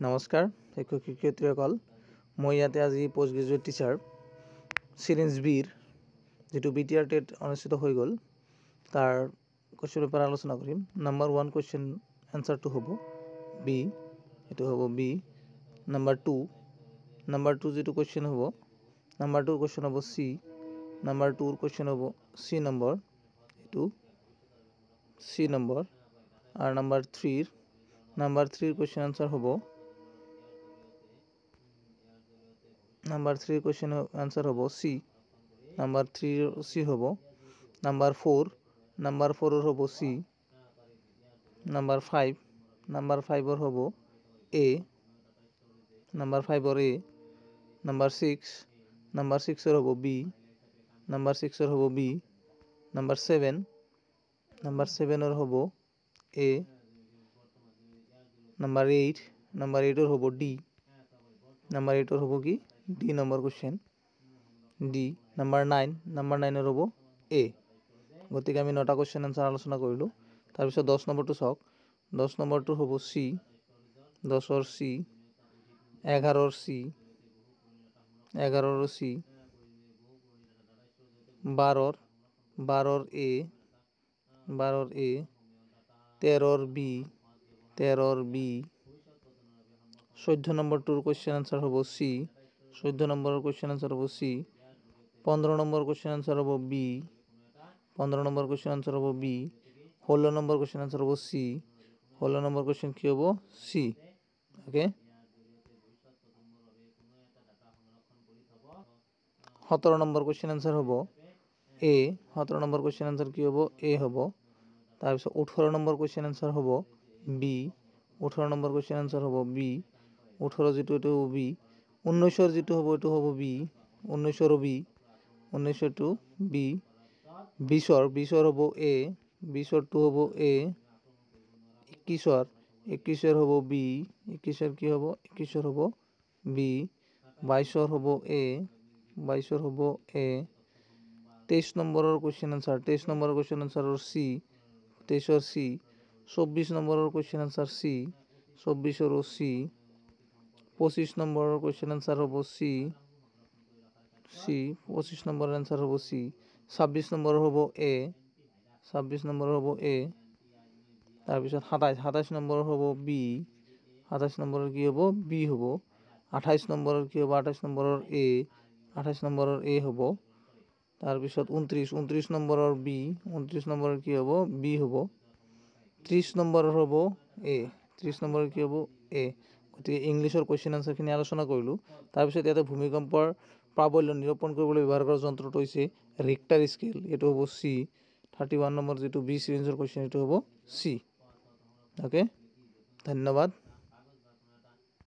নমস্কাৰ শিক্ষক শিক্ষয়িত্ৰীসকল মই ইয়াতে আজি পোষ্ট গ্ৰেজুৱেট টিচাৰ চিৰিঞ্জ বিৰ যেটো বিটিআৰ টেট অনুষ্ঠিত হৈ গ'ল তাৰ কোৱেশ্চন পেপাৰ আলোচনা কৰিম। নাম্বাৰ 1 কোৱেশ্চন এনসাৰটো হ'ব বি, এটো হ'ব বি। নাম্বাৰ 2 যেটো কোৱেশ্চন হ'ব নাম্বাৰ 2 কোৱেশ্চন হ'ব সি। নাম্বাৰ 2 কোৱেশ্চন হ'ব সি নম্বৰ, এটো সি নম্বৰ। আৰ নাম্বাৰ 3 কোৱেশ্চন আনসার হ'ব নাম্বার 3 কোয়েশ্চন आंसर হবো সি। নাম্বার 3 সি হবো। নাম্বার 4 এর হবো সি। নাম্বার 5 এর হবো এ। নাম্বার 5 এর এ। নাম্বার 6 এর হবো বি। নাম্বার 6 এর হবো বি। নাম্বার 7 এর হবো এ। নাম্বার 8 এর হবো ডি। নাম্বার 8 এর হবো কি ডি নম্বর কোশ্চেন ডি। নাম্বার 9 এর হবো এ। গতিকে আমি 9টা কোশ্চেন আনসার আলোচনা কৰিলো। তাৰ পিছত 10 নম্বৰটো চাওক। 10 নম্বৰটো হবো সি। 10 এর সি। 11 এর সি। 11 এর সি। 12 এর এ। 12 এর এ। 13 এর বি। 13 এর বি। 14 নম্বৰটোৰ কোশ্চেন আনসার হবো সি। 14 নম্বরের কোশ্চেন আনসার হবো সি। 15 নম্বর কোশ্চেন আনসার হবো বি। 15 নম্বর কোশ্চেন আনসার হবো বি। 16 নম্বর কোশ্চেন আনসার হবো সি। 16 নম্বর কোশ্চেন কি হবো সি। ওকে। 17 নম্বর কোশ্চেন আনসার হবো এ। 17 নম্বর কোশ্চেন আনসার কি হবো এ হবো। তারপর 18 নম্বর কোশ্চেন আনসার হবো বি। 18 নম্বর কোশ্চেন আনসার হবো বি। 18 যেটো এটো বি। 19 যেটো হবো এটো হবো বি। 19 বি। 19 two B. 20 হবো এ। 20 টু হবো এ। 21 হবো বি। 21 কি হবো 21 হবো বি। 22 হবো এ। 22 হবো এ। 23 নম্বরের কোশ্চেন আনসার 23 নম্বরের কোশ্চেন আনসার হলো সি। 23 সি। 24 নম্বরের কোশ্চেন আনসার সি। 24 সি। 25 নম্বরের কোশ্চেন আনসার হবো সি। 25 নম্বরের আনসার হবো সি। 26 নম্বর হবো এ। 26 নম্বর হবো এ। তারপিছত 27 নম্বর হবো বি। 27 নম্বরের কি হবো বি হবো। 28 নম্বরের কি হবো 28 নম্বরের এ। 28 নম্বরের এ হবো। তারপিছত 29 নম্বরের বি। 29 নম্বরের কি হবো বি হবো। 30 নম্বরের হবো এ। 30 নম্বরের কি হবো এ। গতিকে ইংলিছৰ কোৱেশ্চন আনসাৰখিনি আলোচনা কৰিলোঁ। তাৰপিছত ইয়াতে ভূমিকম্পৰ প্ৰাবল্য নিৰূপণ কৰিবলৈ ব্যৱহাৰ কৰা যন্ত্ৰটো হৈছে ৰিক্টাৰ স্কেল। এইটো হ'ব সি। 31 নম্বৰ যেটো বি চিৰিঞ্জৰ কোৱেশ্চন এইটো হ'ব সি। ওকে, ধন্যবাদ।